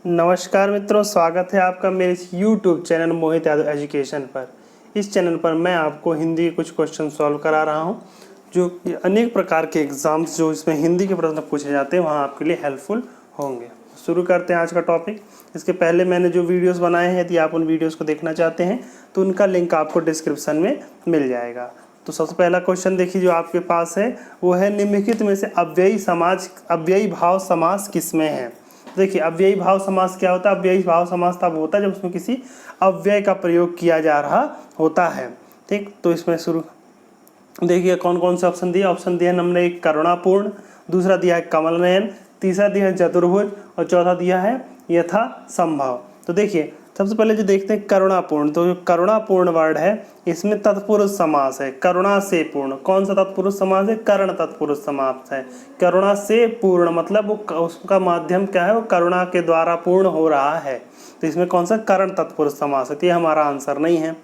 नमस्कार मित्रों, स्वागत है आपका मेरे इस YouTube चैनल मोहित यादव एजुकेशन पर। इस चैनल पर मैं आपको हिंदी के कुछ क्वेश्चन सॉल्व करा रहा हूं, जो कि अनेक प्रकार के एग्ज़ाम्स जो इसमें हिंदी के प्रश्न पूछे जाते हैं वहां आपके लिए हेल्पफुल होंगे। शुरू करते हैं आज का टॉपिक। इसके पहले मैंने जो वीडियोस बनाए हैं, यदि आप उन वीडियोस को देखना चाहते हैं तो उनका लिंक आपको डिस्क्रिप्शन में मिल जाएगा। तो सबसे पहला क्वेश्चन देखिए जो आपके पास है, वो है निम्नलिखित में से अव्ययी भाव समास किसमें है। देखिए, अव्ययी भाव समास क्या होता है? अव्ययी भाव समास तब होता है जब उसमें किसी अव्यय का प्रयोग किया जा रहा होता है। ठीक, तो इसमें शुरू देखिए कौन कौन से ऑप्शन दिए। ऑप्शन दिया नंबर 1 करुणापूर्ण, दूसरा दिया है कमल नयन, तीसरा दिया है चतुर्भुज और चौथा दिया है यथा संभव। तो देखिए सबसे पहले जो देखते हैं करुणापूर्ण, तो जो करुणापूर्ण वर्ड है इसमें तत्पुरुष समास है। करुणा से पूर्ण, कौन सा तत्पुरुष समास है? कर्ण तत्पुरुष समास है। करुणा से पूर्ण मतलब वो उसका माध्यम क्या है? वो करुणा के द्वारा पूर्ण हो रहा है। तो इसमें कौन सा? कर्ण तत्पुरुष समास है। तो ये हमारा आंसर नहीं है।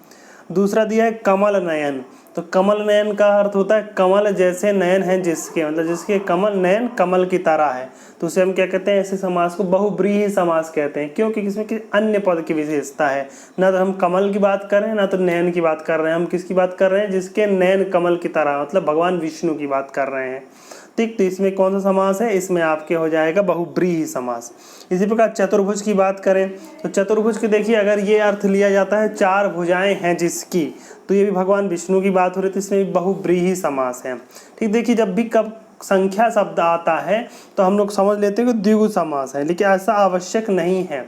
दूसरा दिया है कमल नयन, तो कमल नयन का अर्थ होता है कमल जैसे नयन है जिसके, मतलब जिसके कमल नयन कमल की तरह है। तो उसे हम क्या कहते हैं? ऐसे समास को बहुव्रीहि समास कहते हैं, क्योंकि इसमें किसी अन्य पद की विशेषता है। ना तो हम कमल की बात कर रहे हैं, ना तो नयन की बात कर रहे हैं। हम किसकी बात कर रहे हैं? जिसके नयन कमल की तरह, मतलब भगवान विष्णु की बात कर रहे हैं। ठीक, तो इसमें कौन सा समास है? इसमें आपके हो जाएगा बहुव्रीहि समास। इसी प्रकार चतुर्भुज की बात करें तो चतुर्भुज के देखिए अगर ये अर्थ लिया जाता है चार भुजाएं हैं जिसकी, तो ये भी भगवान विष्णु की बात हो रही है, तो इसमें भी बहुव्रीहि समास है। ठीक, देखिए जब भी कब संख्या शब्द आता है तो हम लोग समझ लेते हैं कि द्विगु समास है, लेकिन ऐसा आवश्यक नहीं है।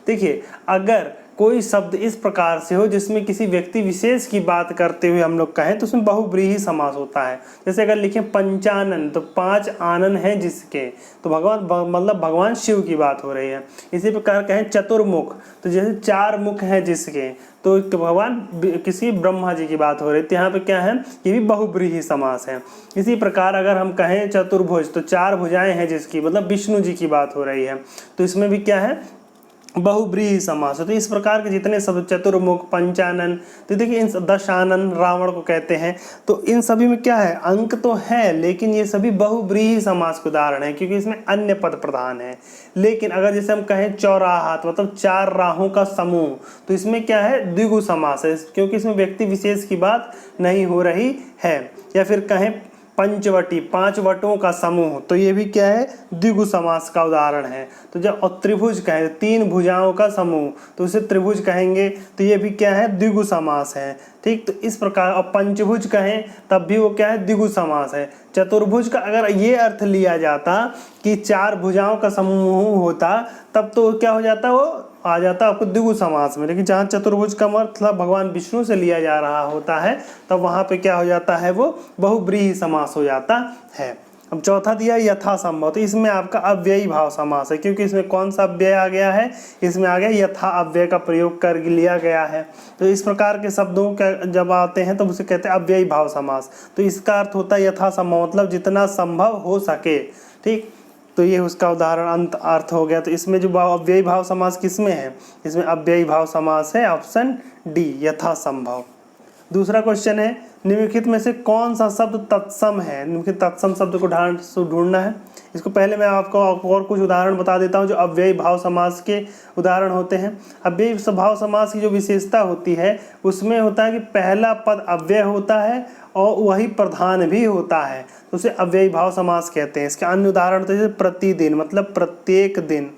देखिए अगर कोई शब्द इस प्रकार से हो जिसमें किसी व्यक्ति विशेष की बात करते हुए हम लोग कहें तो उसमें बहुव्रीहि समास होता है। जैसे अगर लिखें पंचानन, तो 5 आनन हैं जिसके, तो मतलब भगवान शिव की बात हो रही है। इसी प्रकार कहें चतुर्मुख, तो जैसे 4 मुख हैं जिसके, तो भगवान किसी ब्रह्मा जी की बात हो रही है। तो यहाँ पे क्या है? ये भी बहुव्रीहि समास है। इसी प्रकार अगर हम कहें चतुर्भुज, तो 4 भुजाएं हैं जिसकी, मतलब विष्णु जी की बात हो रही है। तो इसमें भी क्या है? बहुव्रीहि समास है। तो इस प्रकार के जितने शब्द चतुर्मुख, पंचानन, तो देखिए इन दशानन रावण को कहते हैं, तो इन सभी में क्या है? अंक तो है, लेकिन ये सभी बहुव्रीहि समास के उदाहरण है, क्योंकि इसमें अन्य पद प्रधान है। लेकिन अगर जैसे हम कहें चौराहा, मतलब 4 राहों का समूह, तो इसमें क्या है? द्विगु समास है, क्योंकि इसमें व्यक्ति विशेष की बात नहीं हो रही है। या फिर कहें पंचवटी, 5 वटों का समूह, तो ये भी क्या है? द्विगु समास का उदाहरण है। तो जब त्रिभुज कहें 3 भुजाओं का समूह, तो उसे त्रिभुज कहेंगे, तो ये भी क्या है? द्विगु समास है। ठीक, तो इस प्रकार, और पंचभुज कहें तब भी वो क्या है? द्विगु समास है। चतुर्भुज का अगर ये अर्थ लिया जाता कि 4 भुजाओं का समूह होता, तब तो क्या हो जाता? वो आ जाता आपको द्विगु समास में। लेकिन जहाँ चतुर्भुज का मतलब भगवान विष्णु से लिया जा रहा होता है, तब वहाँ पे क्या हो जाता है? वो बहुव्रीहि समास हो जाता है। अब चौथा दिया यथा संभव, तो इसमें आपका अव्ययी भाव समास है, क्योंकि इसमें कौन सा अव्यय आ गया है? इसमें आ गया यथा अव्यय का प्रयोग कर लिया गया है। तो इस प्रकार के शब्दों का जब आते हैं तो उसे कहते हैं अव्ययी भाव समास। तो इसका अर्थ होता है यथा संभव, मतलब जितना संभव हो सके। ठीक, तो ये उसका उदाहरण अंत अर्थ हो गया। तो इसमें जो अव्ययी भाव समास किसमें है? इसमें अव्ययी भाव समास है ऑप्शन डी, यथा संभव। दूसरा क्वेश्चन है निम्नलिखित में से कौन सा शब्द तत्सम है? निम्नलिखित तत्सम शब्द को ढूंढना है। इसको पहले मैं आपको और कुछ उदाहरण बता देता हूँ जो अव्ययी भाव समास के उदाहरण होते हैं। अव्ययी भाव समास की जो विशेषता होती है उसमें होता है कि पहला पद अव्यय होता है और वही प्रधान भी होता है, तो उसे अव्ययी भाव समास कहते हैं। इसके अन्य उदाहरण तो जैसे प्रतिदिन, मतलब प्रत्येक दिन,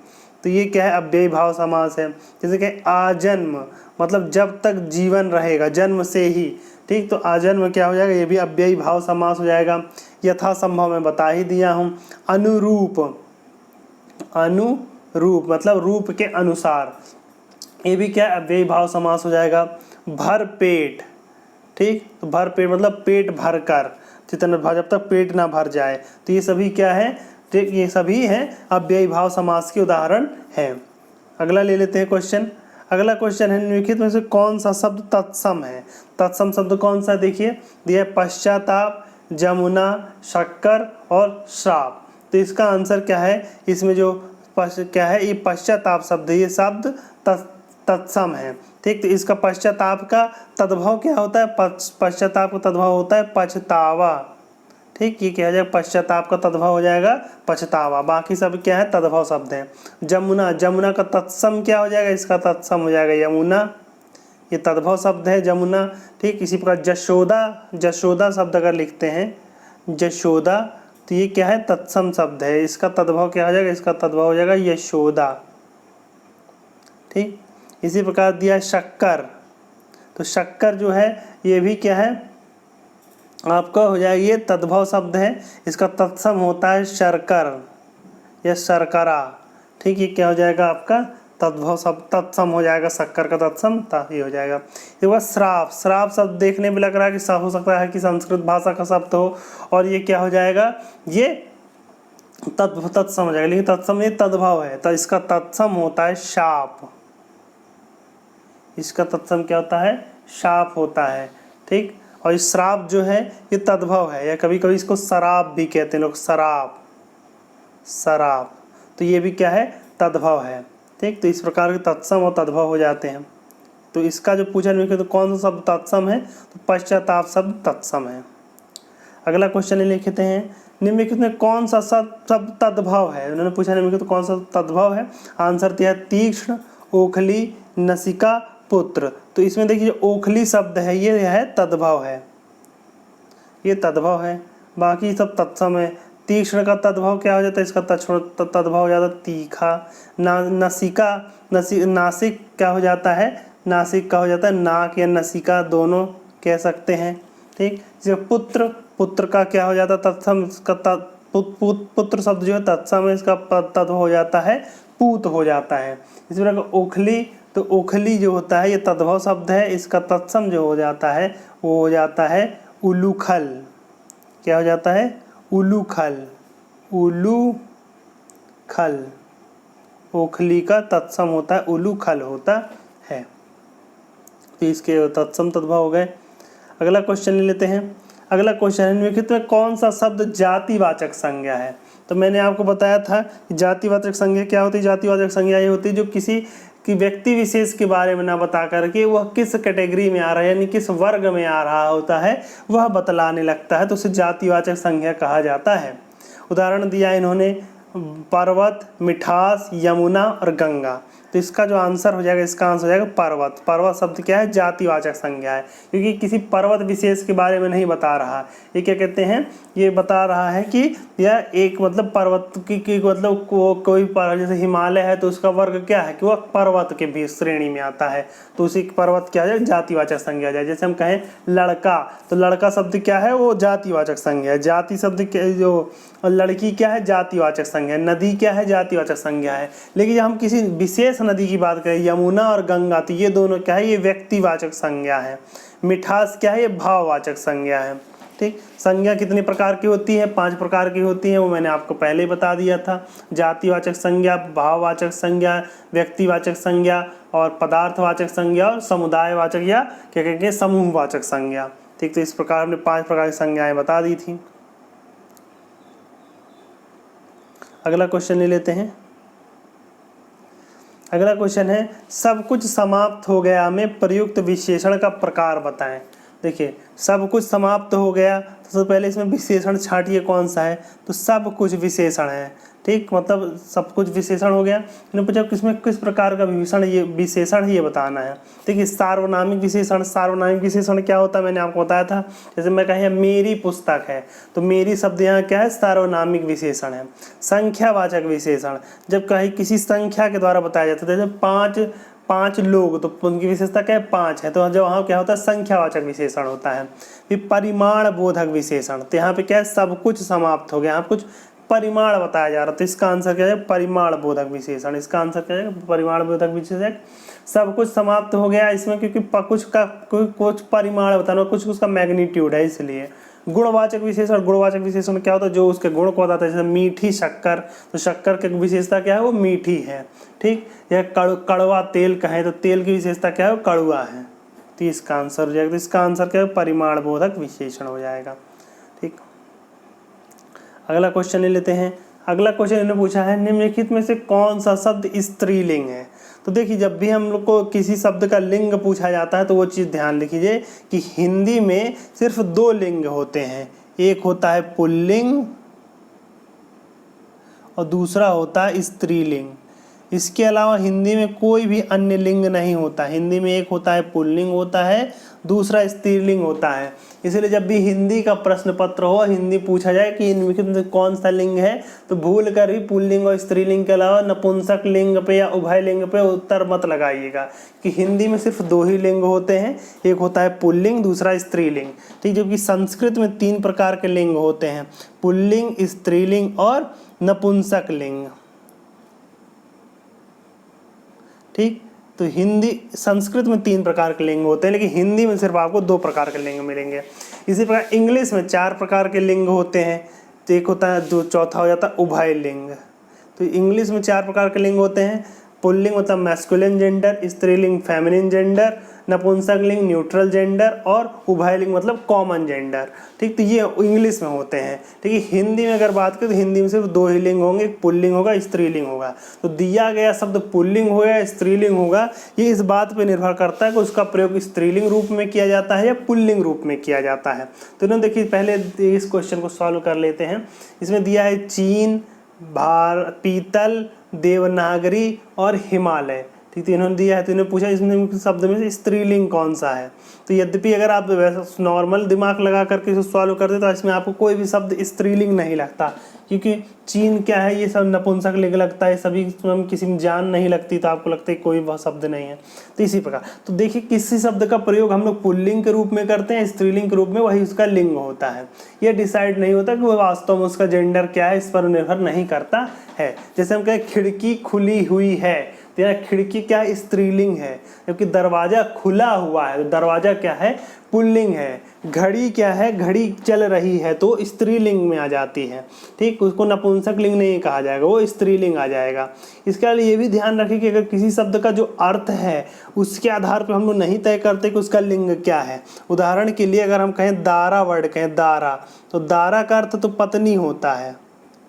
तो ये क्या है? अव्ययी भाव समास है। जैसे कि आजन्म, मतलब जब तक जीवन रहेगा, जन्म से ही। ठीक, तो आजन्म क्या हो जाएगा? ये भी अव्ययी भाव समास हो जाएगा। यथा संभव मैं बता ही दिया हूँ। अनुरूप, अनुरूप मतलब रूप के अनुसार, ये भी क्या है? अव्ययी भाव समास हो जाएगा। भर पेट, ठीक, तो भर पेट मतलब पेट भर कर, जितना जब तक पेट ना भर जाए, तो ये सभी क्या है? ठीक, ये सभी हैं अव्ययी भाव समास के उदाहरण हैं। अगला ले लेते हैं क्वेश्चन। अगला क्वेश्चन है निम्नलिखित में से कौन सा शब्द तत्सम है? तत्सम शब्द कौन सा? देखिए दिया पश्चाताप, जमुना, शक्कर और श्राप। तो इसका आंसर क्या है? इसमें जो क्या है? ये पश्चाताप शब्द, ये शब्द तत्सम है। ठीक, तो इसका पश्चाताप का तद्भव क्या होता है? पश्चाताप का तद्भव होता है पछतावा। ठीक, ये क्या हो जाएगा, पश्चाताप का तद्भव हो जाएगा पछतावा। बाकी सब क्या है, तद्भव शब्द हैं। जमुना, जमुना का तत्सम क्या हो जाएगा, इसका तत्सम हो जाएगा यमुना, ये तद्भव शब्द है जमुना। ठीक, इसी प्रकार जशोदा, जशोदा शब्द अगर लिखते हैं जशोदा, तो ये क्या है, तत्सम शब्द है, इसका तद्भव क्या हो जाएगा, इसका तद्भव हो जाएगा यशोदा। ठीक, इसी प्रकार दिया शक्कर, तो शक्कर जो है ये भी क्या है आपका हो जाएगा, ये तद्भव शब्द है, इसका तत्सम होता है शर्कर या शर्करा। ठीक, ये क्या हो जाएगा आपका तद्भव शब्द, तत्सम हो जाएगा, शक्कर का तत्सम ये हो जाएगा। इसके बाद श्राप, श्राप शब्द देखने में लग रहा है कि हो सकता है कि संस्कृत भाषा का शब्द हो, और ये क्या हो जाएगा, ये तत्सम हो जाएगा, लेकिन तत्सम ये तद्भव है, तो इसका तत्सम होता है शाप, इसका तत्सम क्या होता है, शाप होता है। ठीक, और ये श्राप जो है ये तद्भव है, या कभी कभी इसको शराब भी कहते हैं लोग, शराब, शराब, तो ये भी क्या है, तद्भव है। ठीक, तो इस प्रकार के तत्सम और तद्भव हो जाते हैं। तो इसका जो पूछा नहीं तो कौन सा शब्द तत्सम है, तो पश्चाताप शब्द तत्सम है। अगला क्वेश्चन लिखते हैं, निम्नलिखित में कौन सा शब्द तद्भव है, उन्होंने पूछा निम्नलिखित तो कौन सा तद्भव है, आंसर दिया तीक्ष्ण, ओखली, नसिका, पुत्र। तो इसमें देखिए ओखली शब्द है ये है तद्भव है, ये तद्भव है, बाकी सब तत्सम है। तीक्ष्ण का तद्भव क्या हो जाता है, इसका तद्भव हो जाता है तीखा। नसिका, नासिक क्या हो जाता है, नासिक का हो जाता है नाक या नसिका, दोनों कह सकते हैं। ठीक, जैसे पुत्र, पुत्र का क्या हो जाता है तत्सम, इसका पुत्र शब्द जो है तत्सम है, इसका तद्भव हो जाता है पूत हो जाता है। इसी प्रकार ओखली, तो ओखली जो होता है ये तद्भव शब्द है, इसका तत्सम जो हो जाता है वो हो जाता है उलूखल, क्या हो जाता है, उलूखल, उलूखल, ओखली का तत्सम होता है उलूखल होता है। तो इसके तत्सम तद्भव हो गए। अगला क्वेश्चन ले लेते हैं। अगला क्वेश्चन है, निम्नलिखित में कौन सा शब्द जातिवाचक संज्ञा है। तो मैंने आपको बताया था कि जातिवाचक संज्ञा क्या होती है, जातिवाचक संज्ञा ये होती है जो किसी कि व्यक्ति विशेष के बारे में ना बता करके वह किस कैटेगरी में आ रहा है, यानी किस वर्ग में आ रहा होता है वह बतलाने लगता है, तो उसे जातिवाचक संज्ञा कहा जाता है। उदाहरण दिया इन्होंने पर्वत, मिठास, यमुना और गंगा। तो इसका जो आंसर हो जाएगा, इसका आंसर हो जाएगा पर्वत। पर्वत शब्द क्या है, जातिवाचक संज्ञा है, क्योंकि किसी पर्वत विशेष के बारे में नहीं बता रहा। ये क्या कहते हैं, ये बता रहा है कि यह एक मतलब पर्वत की मतलब कोई पर्वत, जैसे हिमालय है तो उसका वर्ग क्या है कि वह पर्वत के भी श्रेणी में आता है, तो उसी पर्वत क्या है, जातिवाचक संज्ञा है। जैसे हम कहें लड़का, तो लड़का शब्द क्या है, वो जातिवाचक संज्ञा है। जाति शब्द जो लड़की क्या है, जातिवाचक संज्ञा है। नदी क्या है, जातिवाचक संज्ञा है। लेकिन जब हम किसी विशेष नदी की बात करें, यमुना और गंगा, तो ये दोनों क्या है, ये व्यक्तिवाचक संज्ञा है। मिठास क्या है, ये भाववाचक संज्ञा है। ठीक, संज्ञा कितने प्रकार की होती है, 5 प्रकार की होती है, वो मैंने आपको पहले ही बता दिया था। जातिवाचक संज्ञा, भाववाचक संज्ञा, व्यक्तिवाचक संज्ञा और पदार्थवाचक संज्ञा और समुदायवाचक या क्या कहेंगे समूहवाचक संज्ञा। ठीक, तो इस प्रकार हमने 5 प्रकार की संज्ञाएं बता दी थी। अगला क्वेश्चन ले लेते हैं। अगला क्वेश्चन है, सब कुछ समाप्त हो गया में प्रयुक्त विशेषण का प्रकार बताएं। देखिए सब कुछ समाप्त हो गया, तो सबसे पहले इसमें विशेषण छांटिए कौन सा है, तो सब कुछ विशेषण है। ठीक, मतलब सब कुछ विशेषण हो गया। इन्होंने पूछा किसमें किस प्रकार का विशेषण है ये बताना है। देखिए सार्वनामिक विशेषण, सार्वनामिक विशेषण क्या होता है मैंने आपको बताया था। जैसे मैं कहें मेरी पुस्तक है, तो मेरी शब्द यहाँ क्या है, सार्वनामिक विशेषण है। संख्यावाचक विशेषण, जब कहीं किसी संख्या के द्वारा बताया जाता है, जैसे 5 लोग, तो उनकी विशेषता क्या है, 5 है, तो जो वहाँ क्या होता है, संख्यावाचक विशेषण होता है। फिर परिमाण बोधक विशेषण, तो यहाँ पे क्या है, सब कुछ समाप्त हो गया, यहाँ कुछ परिमाण बताया जा रहा है, तो इसका आंसर क्या है, परिमाण बोधक विशेषण। इसका आंसर क्या है, परिमाण बोधक विशेषण। सब कुछ समाप्त हो गया इसमें, क्योंकि कुछ परिमाण बताना, कुछ उसका मैग्नीट्यूड है, इसलिए। गुणवाचक विशेषण, गुणवाचक विशेषण क्या होता है, जो उसके गुण को बताता है। जैसे मीठी शक्कर, तो शक्कर की विशेषता क्या है, वो मीठी है। ठीक, या कड़वा तेल कहें, तो तेल की विशेषता क्या है, वो कड़वा है। तो इसका आंसर हो जाएगा, तो इसका आंसर क्या है, परिमाण बोधक विशेषण हो जाएगा। ठीक, अगला क्वेश्चन ले लेते हैं। अगला क्वेश्चन इन्होंने पूछा है, निम्नलिखित में से कौन सा शब्द स्त्रीलिंग है। तो देखिए जब भी हम लोग को किसी शब्द का लिंग पूछा जाता है तो वो चीज़ ध्यान लिखिए कि हिंदी में सिर्फ 2 लिंग होते हैं, एक होता है पुल्लिंग और दूसरा होता है स्त्रीलिंग। इसके अलावा हिंदी में कोई भी अन्य लिंग नहीं होता। हिंदी में एक होता है पुल्लिंग होता है, दूसरा स्त्रीलिंग होता है। इसलिए जब भी हिंदी का प्रश्न पत्र हो, हिंदी पूछा जाए कि इनमें से कौन सा लिंग है, तो भूल कर भी पुल्लिंग और स्त्रीलिंग के अलावा नपुंसक लिंग पे या उभय लिंग पे उत्तर मत लगाइएगा, कि हिंदी में सिर्फ 2 ही लिंग होते हैं, एक होता है पुल्लिंग, दूसरा स्त्रीलिंग। ठीक, जबकि संस्कृत में 3 प्रकार के लिंग होते हैं, पुल्लिंग, स्त्रीलिंग और नपुंसक लिंग। ठीक, तो हिंदी संस्कृत में 3 प्रकार के लिंग होते हैं, लेकिन हिंदी में सिर्फ आपको 2 प्रकार के लिंग मिलेंगे। इसी प्रकार इंग्लिश में 4 प्रकार के लिंग होते हैं, तो एक होता है, जो चौथा हो जाता है उभय लिंग। तो इंग्लिश में 4 प्रकार के लिंग होते हैं, पुल्लिंग मतलब मैस्कुलिन जेंडर, स्त्रीलिंग फेमिनिन जेंडर, नपुंसक लिंग न्यूट्रल जेंडर और उभयलिंग मतलब कॉमन जेंडर। ठीक, तो ये इंग्लिश में होते हैं। ठीक है, हिंदी में अगर बात करें तो हिंदी में सिर्फ 2 ही लिंग होंगे, एक पुल्लिंग होगा, स्त्रीलिंग होगा। तो दिया गया शब्द पुल्लिंग हो या स्त्रीलिंग होगा, ये इस बात पर निर्भर करता है कि उसका प्रयोग स्त्रीलिंग रूप में किया जाता है या पुल्लिंग रूप में किया जाता है। तो इन्होंने देखिए पहले इस क्वेश्चन को सॉल्व कर लेते हैं। इसमें दिया है चीन, पीतल, देवनागरी और हिमालय। ठीक, तो इन्होंने दिया है, तो इन्होंने पूछा इसमें शब्द में से स्त्रीलिंग कौन सा है। तो यद्यपि अगर आप वैसे नॉर्मल दिमाग लगा करके इसे सॉल्व करते तो इसमें आपको कोई भी शब्द स्त्रीलिंग नहीं लगता, क्योंकि चीन क्या है, ये सब नपुंसक लिंग लगता है, सभी किसी में जान नहीं लगती, तो आपको लगता है कोई वह शब्द नहीं है। तो इसी प्रकार तो देखिए किसी शब्द का प्रयोग हम लोग पुल्लिंग के रूप में करते हैं, स्त्रीलिंग के रूप में, वही उसका लिंग होता है। यह डिसाइड नहीं होता कि वह वास्तव में उसका जेंडर क्या है, इस पर निर्भर नहीं करता है। जैसे हम कहें खिड़की खुली हुई है, तो यहाँ खिड़की क्या है, स्त्रीलिंग है, जबकि दरवाजा खुला हुआ है, तो दरवाजा क्या है, पुल्लिंग है। घड़ी क्या है, घड़ी चल रही है, तो स्त्रीलिंग में आ जाती है। ठीक, उसको नपुंसक लिंग नहीं कहा जाएगा, वो स्त्रीलिंग आ जाएगा। इसके लिए ये भी ध्यान रखें कि अगर किसी शब्द का जो अर्थ है उसके आधार पर हम लोग नहीं तय करते कि उसका लिंग क्या है। उदाहरण के लिए अगर हम कहें दारा वर्ड कहें दारा, तो दारा का अर्थ तो पत्नी होता है,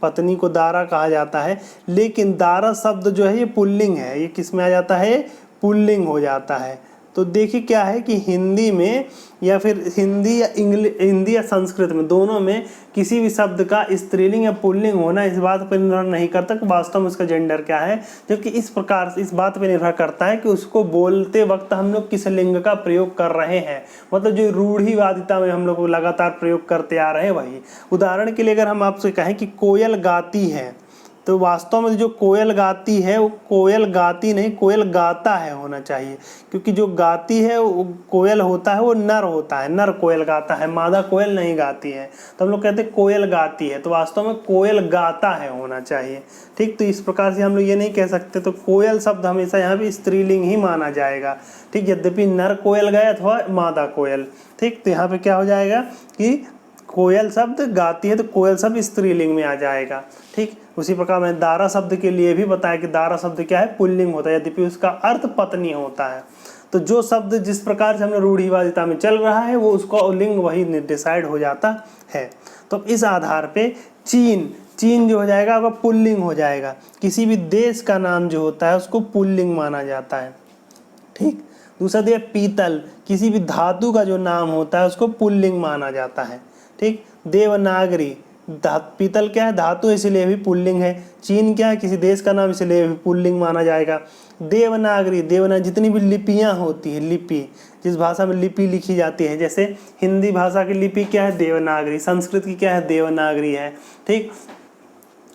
पत्नी को दारा कहा जाता है, लेकिन दारा शब्द जो है ये पुल्लिंग है, ये किस में आ जाता है, पुल्लिंग हो जाता है। तो देखिए क्या है कि हिंदी में या फिर हिंदी या संस्कृत में, दोनों में किसी भी शब्द का स्त्रीलिंग या पुल्लिंग होना इस बात पर निर्भर नहीं करता कि वास्तव में उसका जेंडर क्या है, जबकि इस प्रकार से इस बात पर निर्भर करता है कि उसको बोलते वक्त हम लोग किस लिंग का प्रयोग कर रहे हैं, मतलब जो रूढ़िवादिता में हम लोग लगातार प्रयोग करते आ रहे हैं वही। उदाहरण के लिए अगर हम आपसे कहें कि कोयल गाती है, तो वास्तव में जो कोयल गाती है वो कोयल गाती नहीं, कोयल गाता है होना चाहिए, क्योंकि जो गाती है वो कोयल होता है, वो नर होता है, नर कोयल गाता है, मादा कोयल नहीं गाती है। तो हम लोग कहते हैं कोयल गाती है, तो वास्तव में कोयल गाता है होना चाहिए। ठीक, तो इस प्रकार से हम लोग ये नहीं कह सकते, तो कोयल शब्द हमेशा यहाँ पे स्त्रीलिंग ही माना जाएगा। ठीक, यद्यपि नर कोयल गाया अथवा मादा कोयल। ठीक, तो यहाँ पे क्या हो जाएगा कि कोयल शब्द गाती है, तो कोयल शब्द स्त्रीलिंग में आ जाएगा। ठीक, उसी प्रकार मैंने दारा शब्द के लिए भी बताया कि दारा शब्द क्या है, पुल्लिंग होता है, यद्यपि उसका अर्थ पत्नी होता है। तो जो शब्द जिस प्रकार से हमने रूढ़िवादिता में चल रहा है वो उसका लिंग वही डिसाइड हो जाता है। तो इस आधार पे चीन जो हो जाएगा आपका पुल्लिंग हो जाएगा। किसी भी देश का नाम जो होता है उसको पुल्लिंग माना जाता है। ठीक, दूसरा दिया पीतल, किसी भी धातु का जो नाम होता है उसको पुल्लिंग माना जाता है। ठीक, देवनागरी, पीतल क्या है, धातु, इसलिए भी पुल्लिंग है। चीन क्या है, किसी देश का नाम, इसलिए भी पुल्लिंग माना जाएगा। देवनागरी जितनी भी लिपियां होती है, लिपि जिस भाषा में लिपि लिखी जाती है, जैसे हिंदी भाषा की लिपि क्या है, देवनागरी, संस्कृत की क्या है, देवनागरी है। ठीक,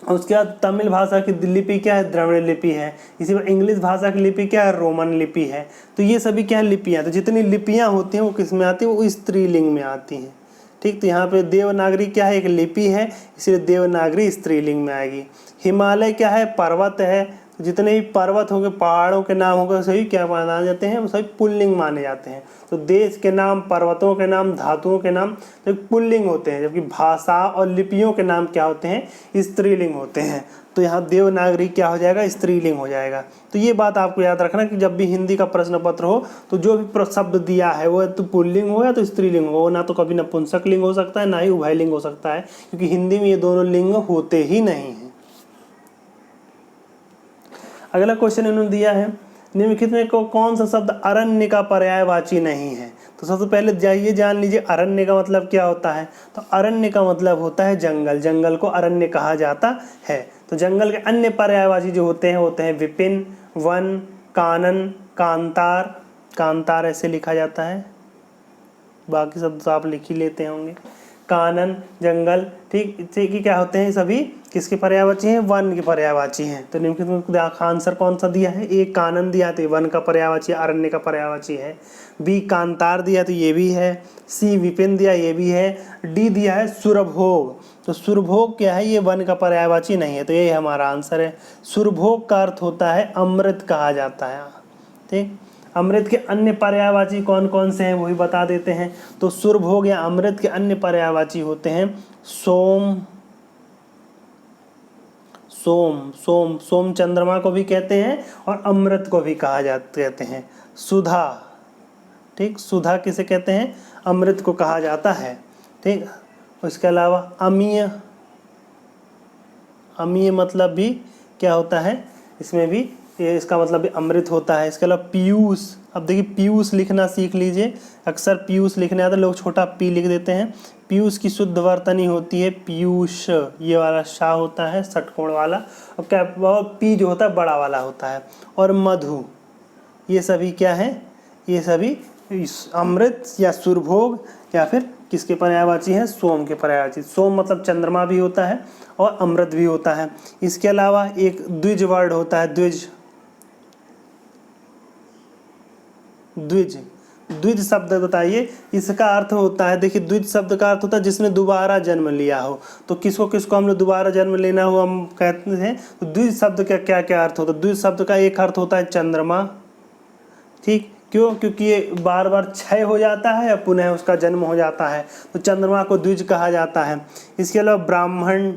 उसके बाद तमिल भाषा की लिपि क्या है, द्रविड़ लिपि है। इसी पर इंग्लिश भाषा की लिपि क्या है, रोमन लिपि है। तो ये सभी क्या है, लिपियाँ। तो जितनी लिपियाँ होती हैं वो किस में आती है, वो स्त्रीलिंग में आती हैं। ठीक, तो यहाँ पे देवनागरी क्या है, एक लिपि है, इसलिए देवनागरी स्त्रीलिंग में आएगी। हिमालय क्या है, पर्वत है, तो जितने भी पर्वत होंगे, पहाड़ों के नाम होंगे, सभी क्या माने जाते हैं, वो सभी पुल्लिंग माने जाते हैं। तो देश के नाम, पर्वतों के नाम, धातुओं के नाम तो पुल्लिंग होते हैं, जबकि भाषा और लिपियों के नाम क्या होते हैं, स्त्रीलिंग होते हैं। तो यहाँ देवनागरी क्या हो जाएगा, स्त्रीलिंग हो जाएगा। तो ये बात आपको याद रखना कि जब भी हिंदी का प्रश्न पत्र हो तो जो भी शब्द दिया है वो तो पुल्लिंग हो या तो स्त्रीलिंग हो, ना तो कभी नपुंसक लिंग हो सकता है, ना ही उभयलिंग हो सकता है, क्योंकि हिंदी में ये दोनों लिंग होते ही नहीं हैं। अगला क्वेश्चन इन्होंने दिया है, निम्नलिखित में कौन सा शब्द अरण्य का पर्यायवाची नहीं है। तो सबसे पहले जाइए जान लीजिए अरण्य का मतलब क्या होता है। तो अरण्य का मतलब होता है जंगल, जंगल को अरण्य कहा जाता है। तो जंगल के अन्य पर्यायवाची जो होते हैं विपिन, वन, कानन, कांतार, कांतार ऐसे लिखा जाता है, बाकी शब्द तो आप लिख ही लेते होंगे। कानन जंगल, ठीक, इससे कि क्या होते हैं सभी किसके पर्यायवाची हैं, वन के पर्यायवाची हैं। तो निम्नलिखित में आंसर कौन सा दिया है, ए कानन दिया तो वन का पर्यायवाची अरण्य का पर्यायवाची है, बी कांतार दिया तो ये भी है, सी विपिन दिया ये भी है, डी दिया है सुरभोग। तो सुरभोग क्या है, ये वन का पर्यायवाची नहीं है, तो यही हमारा आंसर है। सुरभोग का अर्थ होता है अमृत कहा जाता है। ठीक, अमृत के अन्य पर्यायवाची कौन कौन से हैं वही बता देते हैं। तो सुरभोग या अमृत के अन्य पर्यायवाची होते हैं सोम, सोम सोम सोम चंद्रमा को भी कहते हैं और अमृत को भी कहते हैं। सुधा, ठीक, सुधा किसे कहते हैं, अमृत को कहा जाता है। ठीक, उसके अलावा अमीय, अमीय मतलब भी क्या होता है, इसमें भी ये इसका मतलब भी अमृत होता है। इसके अलावा पीयूष, अब देखिए पीयूष लिखना सीख लीजिए, अक्सर पीयूष लिखने आता है लोग छोटा पी लिख देते हैं। पीयूष की शुद्ध वर्तनी होती है पीयूष, ये वाला शाह होता है षटकोण वाला, और क्या पी जो होता है बड़ा वाला होता है। और मधु, ये सभी क्या है, ये सभी अमृत या सुरभोग या फिर किसके पर्यायवाची हैं, सोम के पर्यायवाची। सोम मतलब चंद्रमा भी होता है और अमृत भी होता है। इसके अलावा एक द्विज वर्ड होता है, द्विज, द्विज, द्विज शब्द बताइए इसका अर्थ होता है। देखिए द्विज शब्द का अर्थ होता है जिसने दोबारा जन्म लिया हो। तो किसको किसको हम लोग दोबारा जन्म लेना हो हम कहते हैं। तो द्विज शब्द का क्या क्या अर्थ होता है, द्विज शब्द का एक अर्थ होता है चंद्रमा, ठीक, क्यों, क्योंकि ये बार बार क्षय हो जाता है और पुनः उसका जन्म हो जाता है, तो चंद्रमा को द्विज कहा जाता है। इसके अलावा ब्राह्मण,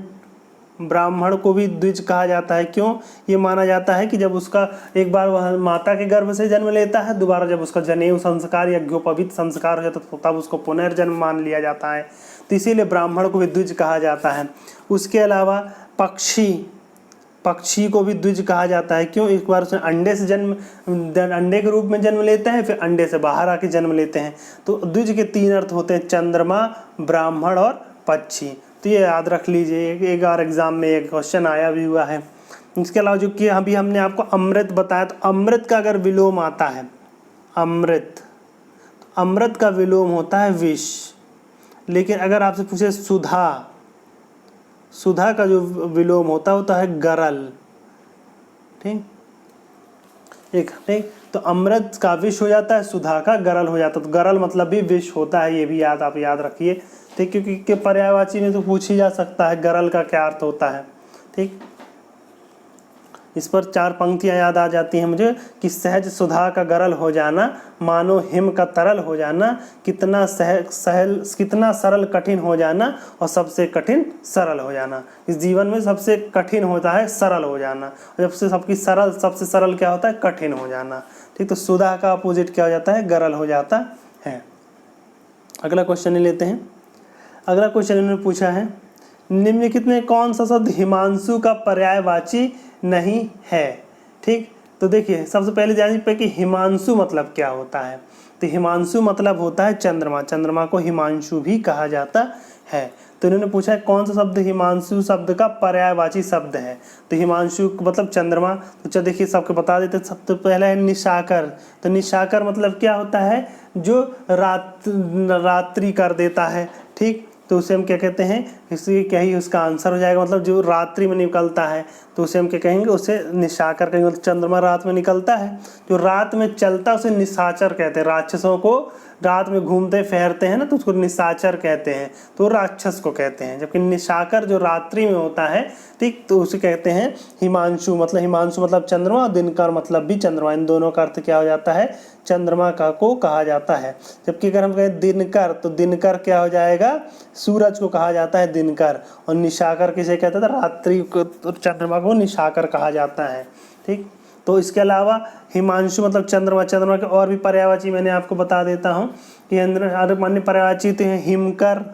ब्राह्मण को भी द्विज कहा जाता है, क्यों, ये माना जाता है कि जब उसका एक बार वह माता के गर्भ से जन्म लेता है, दोबारा जब उसका जनेऊ संस्कार या यज्ञोपवीत संस्कार हो जाता है तो तब उसको पुनर्जन्म मान लिया जाता है, तो इसीलिए ब्राह्मण को भी द्विज कहा जाता है। उसके अलावा पक्षी, पक्षी को भी द्विज कहा जाता है, क्यों, एक बार उसने अंडे से जन्म, अंडे के रूप में जन्म लेते हैं, फिर अंडे से बाहर आके जन्म लेते हैं। तो द्विज के तीन अर्थ होते हैं, चंद्रमा, ब्राह्मण और पक्षी। तो ये याद रख लीजिए, एक बार एग्जाम में एक क्वेश्चन आया भी हुआ है। इसके अलावा जो कि अभी हमने आपको अमृत बताया, तो अमृत का अगर विलोम आता है अमृत, तो अमृत का विलोम होता है विष। लेकिन अगर आपसे पूछे सुधा, सुधा का जो विलोम होता है गरल, ठीक, एक, ठीक, तो अमृत का विष हो जाता है, सुधा का गरल हो जाता है। तो गरल मतलब भी विष होता है, ये भी आप याद रखिए, ठीक, क्योंकि पर्यायवाची में तो पूछ ही जा सकता है गरल का क्या अर्थ होता है। ठीक, इस पर 4 पंक्तियां याद आ जाती हैं मुझे कि सहज सुधा का गरल हो जाना, मानो हिम का तरल हो जाना, कितना कितना सरल कठिन हो जाना और सबसे कठिन सरल हो जाना। इस जीवन में सबसे कठिन होता है सरल हो जाना, और जब से सबसे सरल क्या होता है, कठिन हो जाना। ठीक, तो सुधा का अपोजिट क्या हो जाता है, गरल हो जाता है। अगला क्वेश्चन लेते हैं। अगला क्वेश्चन इन्होंने पूछा है, निम्नलिखित में कौन सा शब्द हिमांशु का पर्यायवाची नहीं है। ठीक, तो देखिए सबसे पहले जानिए पे कि हिमांशु मतलब क्या होता है। तो हिमांशु मतलब होता है चंद्रमा, चंद्रमा को हिमांशु भी कहा जाता है। तो इन्होंने पूछा है कौन सा शब्द हिमांशु शब्द का पर्यायवाची शब्द है। तो हिमांशु मतलब चंद्रमा। तो चलो देखिए सबको बता देते। सबसे पहला है निशाकर। तो निशाकर मतलब क्या होता है, जो रात्रि कर देता है। ठीक, तो उसे हम क्या कहते हैं, इसलिए क्या ही उसका आंसर हो जाएगा, मतलब जो रात्रि में निकलता है तो उसे हम क्या कहेंगे, उसे निशाकर कहेंगे। मतलब चंद्रमा रात में निकलता है, जो रात में चलता है उसे निशाचर कहते हैं। राक्षसों को रात में घूमते फिरते हैं ना, तो उसको निशाचर कहते हैं, तो राक्षस को कहते हैं। जबकि निशाकर जो रात्रि में होता है, ठीक, तो उसे कहते हैं हिमांशु। मतलब हिमांशु मतलब चंद्रमा, और दिनकर मतलब भी चंद्रमा। इन दोनों का अर्थ क्या हो जाता है, चंद्रमा का को कहा जाता है। जबकि अगर हम कहें दिनकर, तो दिनकर क्या हो जाएगा, सूरज को कहा जाता है दिनकर। और निशाकर किसे कहते हैं, रात्रि को, तो चंद्रमा को निशाकर कहा जाता है। ठीक, तो इसके अलावा हिमांशु मतलब चंद्रमा, चंद्रमा के और भी पर्यायवाची मैंने आपको बता देता हूँ कि अन्य पर्यायवाची तो हैं हिमकर,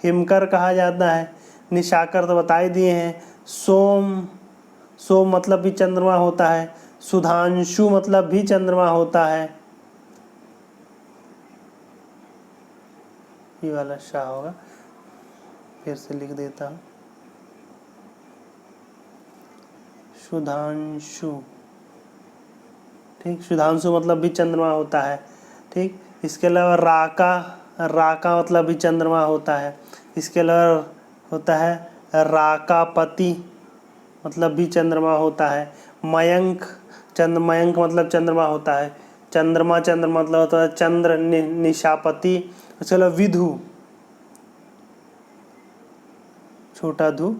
हिमकर कहा जाता है। निशाकर तो बता ही दिए हैं। सोम, सोम मतलब भी चंद्रमा होता है। सुधांशु मतलब भी चंद्रमा होता है। पी वाला शाह होगा, फिर से लिख देता हूँ। सुधांशु, ठीक, सुधांशु मतलब भी चंद्रमा होता है, ठीक। इसके अलावा राका, राका मतलब भी चंद्रमा होता है। इसके अलावा होता है राकापति, मतलब भी चंद्रमा होता है। मयंक, मयंक मतलब चंद्रमा होता है। चंद्रमा, चंद्रमा मतलब होता है चंद्र, निशापति। इसके अलावा विधु, छोटा धु,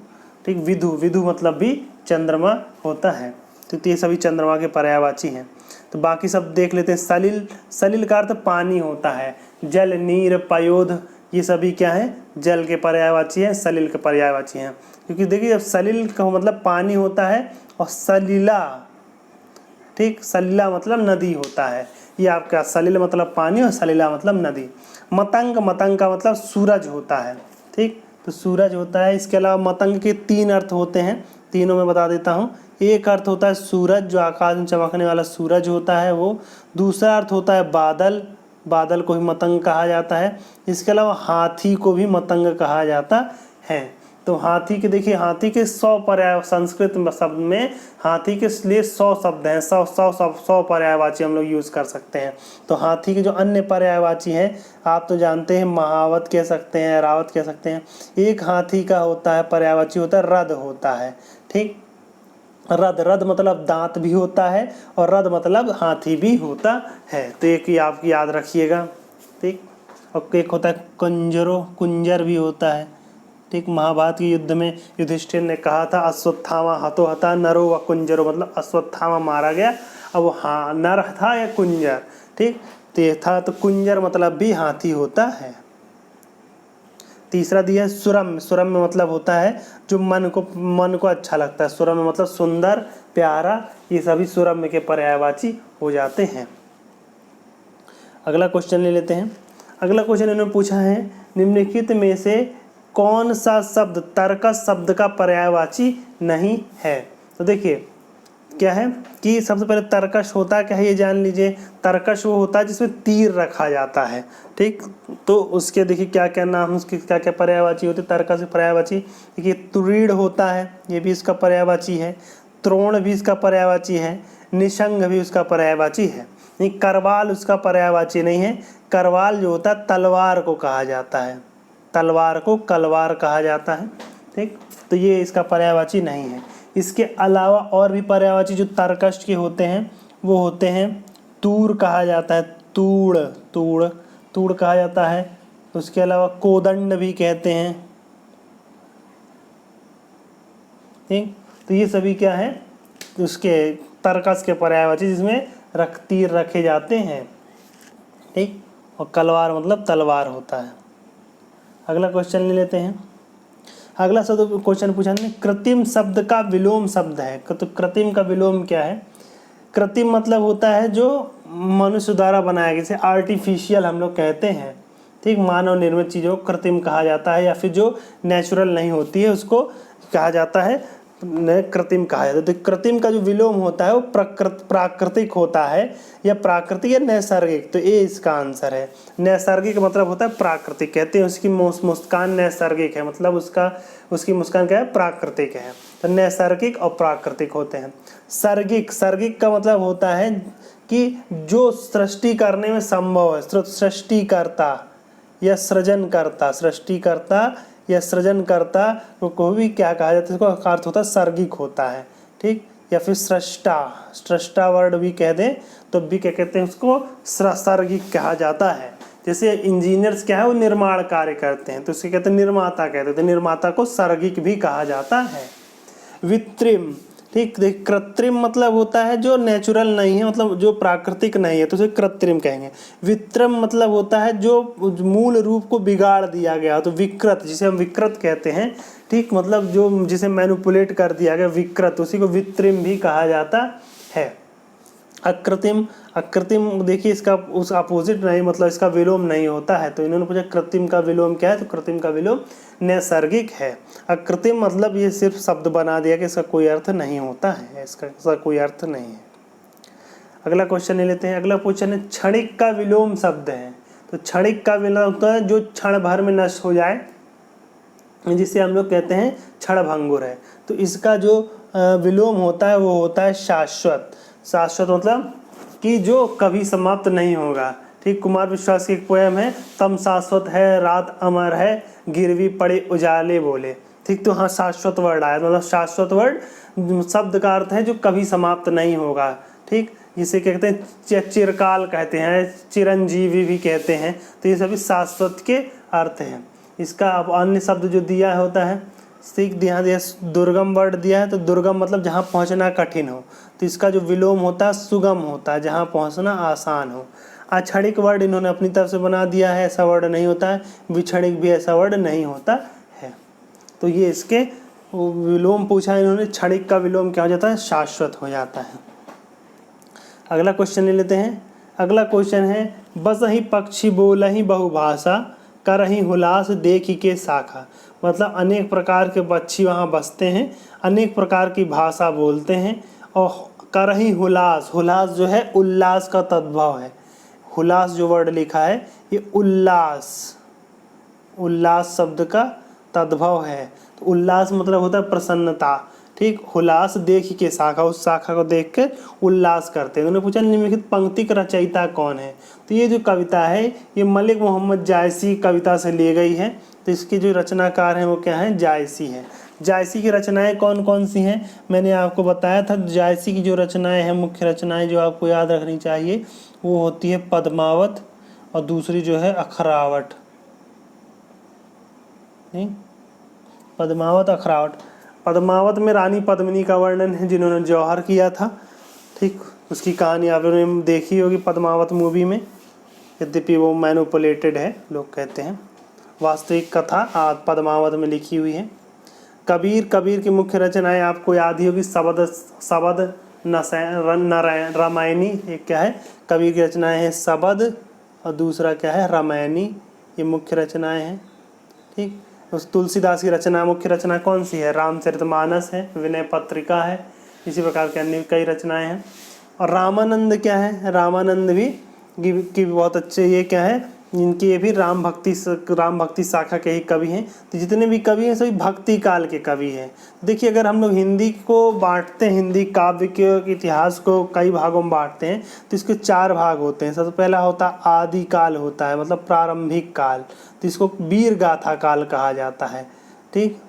ठीक, विधु, विधु मतलब भी चंद्रमा होता है। तो ये सभी चंद्रमा के पर्यायवाची हैं। तो बाकी सब देख लेते हैं। सलिल, सलिल का अर्थ पानी होता है। जल, नीर, पयोध, ये सभी क्या है, जल के पर्यायवाची हैं, सलिल के पर्यायवाची हैं। क्योंकि देखिए जब सलिल का मतलब पानी होता है और सलिला, ठीक, सलिला मतलब नदी होता है। ये आपका सलिल मतलब पानी और सलिला मतलब नदी। मतंग, मतंग का मतलब सूरज होता है, ठीक, तो सूरज होता है। इसके अलावा मतंग के 3 अर्थ होते हैं, तीनों में बता देता हूँ। एक अर्थ होता है सूरज, जो आकाश में चमकने वाला सूरज होता है वो। दूसरा अर्थ होता है बादल, बादल को भी मतंग कहा जाता है। इसके अलावा हाथी को भी मतंग कहा जाता है। तो हाथी के देखिए, हाथी के 100 पर्याय, संस्कृत शब्द में हाथी के लिए 100 शब्द हैं, 100 पर्यायवाची हम लोग यूज़ कर सकते हैं। तो हाथी के जो अन्य पर्यायवाची हैं आप तो जानते हैं, महावत कह सकते हैं, रावत कह सकते हैं। एक हाथी का होता है पर्यायवाची होता है रद होता है, ठीक, रद, रद मतलब दांत भी होता है और रद मतलब हाथी भी होता है। तो एक ही आप याद रखिएगा, ठीक। और एक होता है कुंजरो, कुंजर भी होता है, ठीक। महाभारत के युद्ध में युधिष्ठिर ने कहा था अश्वत्थामा हतो हता नरो व कुंजरो, मतलब अश्वत्थामा मारा गया, अब वो हाँ नर था या कुंजर, ठीक, तो ये था। तो कुंजर मतलब भी हाथी होता है। तीसरा दिया है सुरम्य, सुरम्य मतलब होता है जो मन को अच्छा लगता है। सुरम्य मतलब सुंदर, प्यारा, ये सभी सुरम्य के पर्यायवाची हो जाते हैं। अगला क्वेश्चन ले लेते हैं। अगला क्वेश्चन इन्होंने पूछा है, निम्नलिखित में से कौन सा शब्द तर्कश शब्द का पर्यायवाची नहीं है। तो देखिए क्या है कि सबसे पहले तर्कश होता क्या है ये जान लीजिए। तर्कश वो होता है जिसमें तीर रखा जाता है, ठीक। तो उसके देखिए क्या क्या नाम, उसके क्या क्या पर्यायवाची होते हैं तर्कश के पर्यायवाची। देखिए तुरीड़ होता है, ये भी इसका पर्यायवाची है। त्रोण भी इसका पर्यायवाची है। निशंग भी उसका पर्यायवाची है। नहीं, करवाल उसका पर्यायवाची नहीं है। करवाल जो होता है तलवार को कहा जाता है, तलवार को कलवार कहा जाता है, ठीक। तो ये इसका पर्यायवाची नहीं है। इसके अलावा और भी पर्यायवाची जो तर्कश के होते हैं वो होते हैं तूर कहा जाता है, तूड़, तूड़, तूड़ कहा जाता है। उसके अलावा कोदंड भी कहते हैं, ठीक। तो ये सभी क्या है उसके तर्कश के पर्यायवाची जिसमें तीर रखे जाते हैं, ठीक। और कलवार मतलब तलवार होता है। अगला क्वेश्चन ले लेते हैं। अगला शब्द क्वेश्चन पूछा है कृत्रिम शब्द का विलोम शब्द है। तो कृत्रिम का विलोम क्या है। कृत्रिम मतलब होता है जो मनुष्य द्वारा बनाया गया, जैसे आर्टिफिशियल हम लोग कहते हैं, ठीक। मानव निर्मित चीज़ों को कृत्रिम कहा जाता है, या फिर जो नेचुरल नहीं होती है उसको कहा जाता है कृत्रिम कहा जाता है। तो कृत्रिम का जो विलोम होता है वो प्राकृतिक होता है, या प्राकृतिक या नैसर्गिक। तो ये इसका आंसर है। नैसर्गिक मतलब होता है प्राकृतिक, कहते हैं उसकी मुस्कान नैसर्गिक है, मतलब उसकी मुस्कान क्या है, प्राकृतिक है। तो नैसर्गिक और प्राकृतिक होते हैं। सर्गिक, सर्गिक का मतलब होता है कि जो सृष्टि करने में संभव है, सृष्टिकर्ता या सृजनकर्ता, सृष्टिकर्ता या सृजनकर्ता को भी क्या कहा जाता है, इसका अर्थ होता है सर्गिक होता है, ठीक। या फिर सृष्टा, सृष्टा वर्ड भी कह दें तो भी क्या कहते हैं उसको सर्गिक कहा जाता है। जैसे इंजीनियर्स क्या है वो निर्माण कार्य करते हैं तो उसके कहते हैं निर्माता कहते हैं, तो निर्माता को सर्गिक भी कहा जाता है। वित्रिम, ठीक। देख कृत्रिम मतलब होता है जो नेचुरल नहीं है, मतलब जो प्राकृतिक नहीं है तो उसे कृत्रिम कहेंगे। विक्रम मतलब होता है जो मूल रूप को बिगाड़ दिया गया, तो विकृत जिसे हम विकृत कहते हैं, ठीक। मतलब जो जिसे मैनिपुलेट कर दिया गया विकृत, उसी को वित्रिम भी कहा जाता है। अकृत्रिम, अकृत्रिम देखिए इसका उस अपोजिट नहीं, मतलब इसका विलोम नहीं होता है। तो इन्होंने पूछा कृत्रिम का विलोम क्या है, तो कृत्रिम का विलोम नैसर्गिक है। अकृत्रिम मतलब ये सिर्फ शब्द बना दिया कि इसका कोई अर्थ नहीं होता है, इसका कोई अर्थ नहीं है। अगला क्वेश्चन ले लेते हैं। अगला क्वेश्चन है क्षणिक का विलोम शब्द है। तो क्षणिक का विलोम होता है जो क्षण भर में नष्ट हो जाए, जिसे हम लोग कहते हैं क्षणभंगुर है। तो इसका जो विलोम होता है वो होता है शाश्वत। शाश्वत मतलब कि जो कभी समाप्त नहीं होगा। ठीक, कुमार विश्वास की एक पोएम है, तम शाश्वत है रात अमर है, गिरवी पड़े उजाले बोले। ठीक, तो हाँ शाश्वत वर्ड आया, मतलब शाश्वत वर्ड शब्द का अर्थ है जो कभी समाप्त नहीं होगा। ठीक, जिसे कहते हैं चिरकाल कहते हैं, चिरंजीवी भी कहते हैं। तो ये सभी शाश्वत के अर्थ हैं। इसका अब अन्य शब्द जो दिया होता है, सीख दिया दुर्गम वर्ड दिया है। तो दुर्गम मतलब जहाँ पहुँचना कठिन हो, तो इसका जो विलोम होता है सुगम होता है, जहाँ पहुँचना आसान हो। अक्षणिक वर्ड इन्होंने अपनी तरफ से बना दिया है, ऐसा वर्ड नहीं होता है। विक्षणिक भी ऐसा वर्ड नहीं होता है। तो ये इसके विलोम पूछा है इन्होंने, क्षणिक का विलोम क्या हो जाता है, शाश्वत हो जाता है। अगला क्वेश्चन ले लेते हैं। अगला क्वेश्चन है, बसहि पक्षी बोलहि बहुभाषा, करहि हुलास देखि के शाखा। मतलब अनेक प्रकार के पक्षी वहाँ बसते हैं, अनेक प्रकार की भाषा बोलते हैं, और करहि हुलास, हुलास जो है उल्लास का तद्भव है। हुलास जो वर्ड लिखा है ये उल्लास, उल्लास शब्द का तद्भव है। तो उल्लास मतलब होता है प्रसन्नता। ठीक, हुलास देख के शाखा, उस शाखा को देख के उल्लास करते हैं। उन्होंने पूछा निम्नलिखित पंक्ति का रचयिता कौन है। तो ये जो कविता है ये मलिक मोहम्मद जायसी कविता से ली गई है। तो इसके जो रचनाकार हैं वो क्या है, जायसी है। जायसी की रचनाएं कौन कौन सी हैं, मैंने आपको बताया था। जायसी की जो रचनाएं हैं, मुख्य रचनाएं जो आपको याद रखनी चाहिए, वो होती है पद्मावत और दूसरी जो है अखरावट। पद्मावत अखरावट। पद्मावत में रानी पद्मिनी का वर्णन है जिन्होंने जौहर किया था। ठीक, उसकी कहानी आपने देखी होगी पद्मावत मूवी में, यद्यपि वो मैनिपुलेटेड है लोग कहते हैं। वास्तविक कथा पद्मावत में लिखी हुई है। कबीर की मुख्य रचनाएं आपको याद ही होगी, सबद रामायणी। एक क्या है, कबीर की रचनाएं हैं सबद, और दूसरा क्या है रामायणी। ये मुख्य रचनाएं हैं। ठीक, उस तुलसीदास की रचना मुख्य रचना कौन सी है, रामचरितमानस है, विनय पत्रिका है, इसी प्रकार के अन्य कई रचनाएं हैं। और रामानंद क्या है, रामानंद भी की बहुत अच्छे, ये क्या है, इनकी ये भी राम भक्ति शाखा के ही कवि हैं। तो जितने भी कवि हैं सभी भक्ति काल के कवि हैं। देखिए, अगर हम लोग हिंदी को बांटते हैं, हिंदी काव्य के इतिहास को कई भागों में बांटते हैं, तो इसके 4 भाग होते हैं। सबसे पहला होता है आदि काल होता है, मतलब प्रारंभिक काल, तो इसको वीर गाथा काल कहा जाता है। ठीक,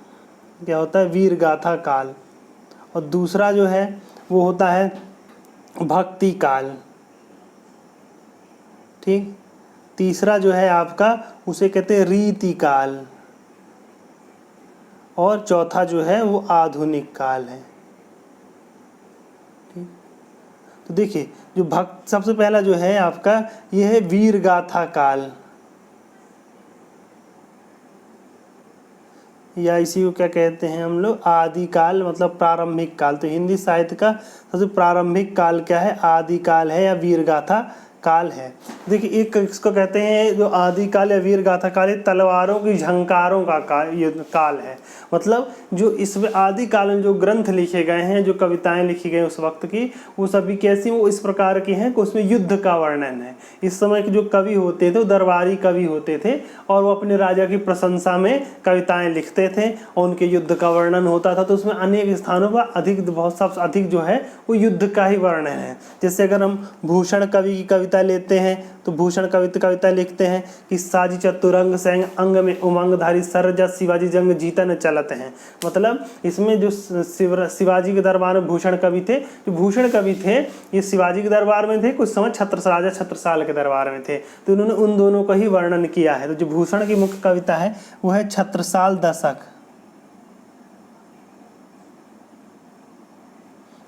क्या होता है, वीर गाथा काल। और दूसरा जो है वो होता है भक्ति काल। ठीक, तीसरा जो है आपका उसे कहते हैं रीति काल, और चौथा जो है वो आधुनिक काल है। ठीक, तो देखिए जो सबसे पहला जो है आपका ये है वीर गाथा काल, या इसी को क्या कहते हैं हम लोग, आदि काल, मतलब प्रारंभिक काल। तो हिंदी साहित्य का सबसे प्रारंभिक काल क्या है, आदि काल है या वीर गाथा काल है। देखिए, एक इसको कहते हैं जो आदि काल या वीर गाथा काल, तलवारों की झंकारों का काल है। मतलब जो इसमें आदि काल में जो ग्रंथ लिखे गए हैं, जो कविताएं लिखी गई उस वक्त की, वो सभी कैसी, वो इस प्रकार की हैं कि उसमें युद्ध का वर्णन है। इस समय के जो कवि होते थे वो दरबारी कवि होते थे, और वो अपने राजा की प्रशंसा में कविताएं लिखते थे, और उनके युद्ध का वर्णन होता था। तो उसमें अनेक स्थानों पर बहुत सबसे अधिक जो है वो युद्ध का ही वर्णन है। जैसे अगर हम भूषण कवि की कविता लेते हैं, तो भूषण कविता लिखते हैं कि साजी चतुरंग सैंग अंग में उमंगधारी, सरजा शिवाजी जंग जीतन चलत हैं। मतलब इसमें जो शिवाजी के दरबार में भूषण कवि थे, जो भूषण कवि थे ये शिवाजी के दरबार में थे, कुछ समय राजा छत्रसाल के दरबार में थे। तो उन्होंने उन दोनों का ही वर्णन किया है। तो जो भूषण की मुख्य कविता है वो है छत्रसाल दशक,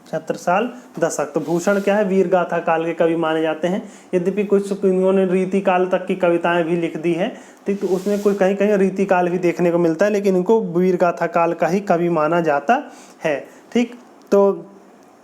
छत्रसाल दशक। तो भूषण क्या है, वीर गाथा काल के कवि माने जाते हैं। यद्यपि कुछ इन्होंने रीति काल तक की कविताएं भी लिख दी है। ठीक, तो उसमें कोई कहीं कहीं रीति काल भी देखने को मिलता है, लेकिन इनको वीर गाथा काल का ही कवि माना जाता है। ठीक, तो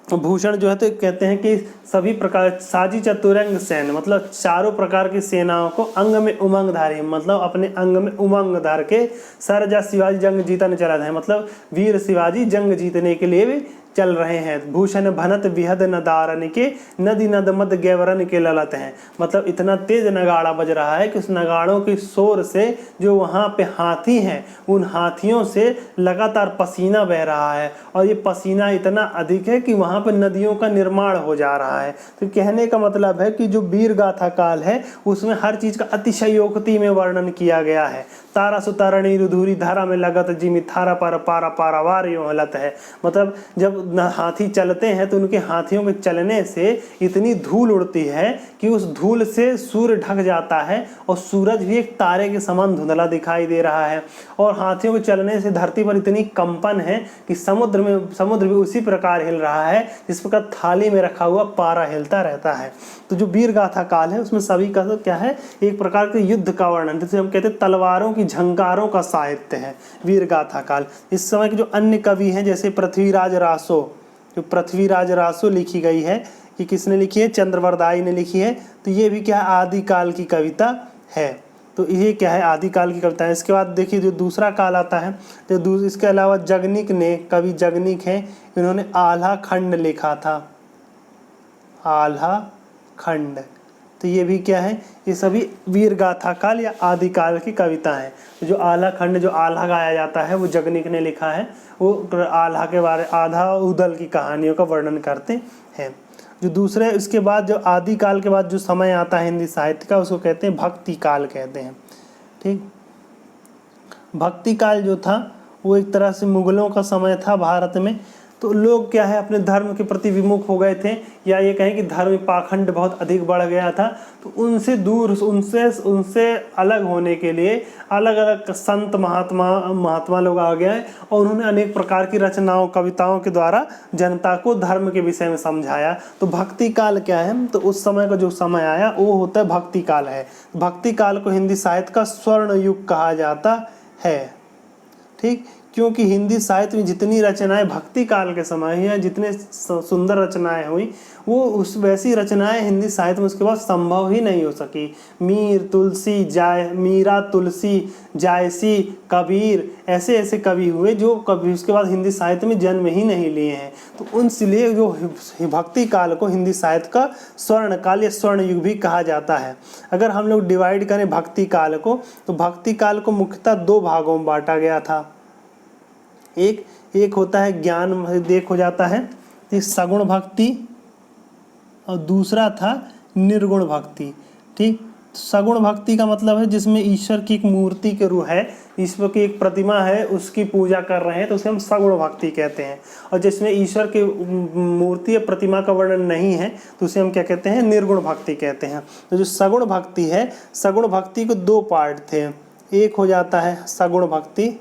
भूषण जो है तो कहते हैं कि सभी प्रकार साजी चतुरंग सैन्य, मतलब चारों प्रकार की सेनाओं को अंग में उमंग धारी, मतलब अपने अंग में उमंग धार के सरजा शिवाजी जंग जीतन चला है। मतलब वीर शिवाजी जंग जीतने के लिए भी चल रहे हैं। भूषण भनत विहद नदारन के, नदी नद मद गैवरन के ललत हैं। मतलब इतना तेज नगाड़ा बज रहा है कि उस नगाड़ों के शोर से जो वहाँ पे हाथी हैं उन हाथियों से लगातार पसीना बह रहा है, और ये पसीना इतना अधिक है कि वहाँ पे नदियों का निर्माण हो जा रहा है। तो कहने का मतलब है कि जो वीर गाथा काल है उसमें हर चीज का अतिशयोक्ति में वर्णन किया गया है। तारा सुतारणी रुधुरी धारा में लगत जिमी थारा पर पारा पारावार यो हलत है। मतलब जब हाथी चलते हैं तो उनके हाथियों के चलने से इतनी धूल उड़ती है कि उस धूल से सूर्य ढक जाता है और सूरज भी एक तारे के समान धुंधला दिखाई दे रहा है। और हाथियों के चलने से धरती पर इतनी कंपन है कि समुद्र भी उसी प्रकार हिल रहा है जिस प्रकार थाली में रखा हुआ पारा हिलता रहता है। तो जो वीर गाथा काल है उसमें सभी का तो क्या है, एक प्रकार के युद्ध का वर्णन, जिसे हम कहते हैं तलवारों की झंकारों का साहित्य है वीर गाथा काल। इस समय के जो अन्य कवि हैं जैसे पृथ्वीराज रासो, जो पृथ्वीराज रासो लिखी गई है, ये किसने लिखी है, चंद्रवरदाई ने लिखी है। तो ये भी क्या है, आदिकाल की कविता है। तो ये क्या है, आदिकाल की कविता है। इसके बाद देखिए जो दूसरा काल आता है, तो इसके अलावा जगनिक ने, कवि जगनिक हैं, इन्होंने आल्हा खंड लिखा था, आल्हा खंड। तो ये भी क्या है, ये सभी वीर गाथा काल या आदिकाल की कविता है। तो जो आल्हा खंड, जो आल्हा गाया जाता है वो जगनिक ने लिखा है। वो आल्हा के बारे, आधा उदल की कहानियों का वर्णन करते हैं। जो दूसरे, इसके बाद जो आदिकाल के बाद जो समय आता है हिंदी साहित्य का, उसको कहते हैं भक्ति काल कहते हैं। ठीक, भक्ति काल जो था वो एक तरह से मुगलों का समय था भारत में। तो लोग क्या है, अपने धर्म के प्रति विमुख हो गए थे, या ये कहें कि धर्म पाखंड बहुत अधिक बढ़ गया था। तो उनसे दूर, उनसे अलग होने के लिए अलग अलग संत महात्मा लोग आ गए और उन्होंने अनेक प्रकार की रचनाओं, कविताओं के द्वारा जनता को धर्म के विषय में समझाया। तो भक्ति काल क्या है, तो उस समय का जो समय आया वो होता है भक्ति काल है। भक्ति काल को हिंदी साहित्य का स्वर्ण युग कहा जाता है। ठीक, क्योंकि हिंदी साहित्य में जितनी रचनाएं भक्ति काल के समय हुई हैं, जितने सुंदर रचनाएं हुई, वो उस वैसी रचनाएं हिंदी साहित्य में उसके बाद संभव ही नहीं हो सकी। मीरा, तुलसी, जायसी, कबीर, ऐसे ऐसे कवि हुए जो कभी उसके बाद हिंदी साहित्य में जन्म ही नहीं लिए हैं। तो उनसे जो भक्ति काल को हिंदी साहित्य का स्वर्ण काल या स्वर्ण युग भी कहा जाता है। अगर हम लोग डिवाइड करें भक्ति काल को, तो भक्ति काल को मुख्यतः दो भागों में बांटा गया था। एक होता है ज्ञान देख हो जाता है, सगुण भक्ति, और दूसरा था निर्गुण भक्ति। ठीक, सगुण भक्ति का मतलब है जिसमें ईश्वर की एक मूर्ति के रूप है, ईश्वर की एक प्रतिमा है, उसकी पूजा कर रहे हैं, तो उसे हम सगुण भक्ति कहते हैं। और जिसमें ईश्वर की मूर्ति या प्रतिमा का वर्णन नहीं है तो उसे हम क्या कहते हैं, निर्गुण भक्ति कहते हैं। तो जो सगुण भक्ति है, सगुण भक्ति को दो पार्ट थे। एक हो जाता है सगुण भक्ति,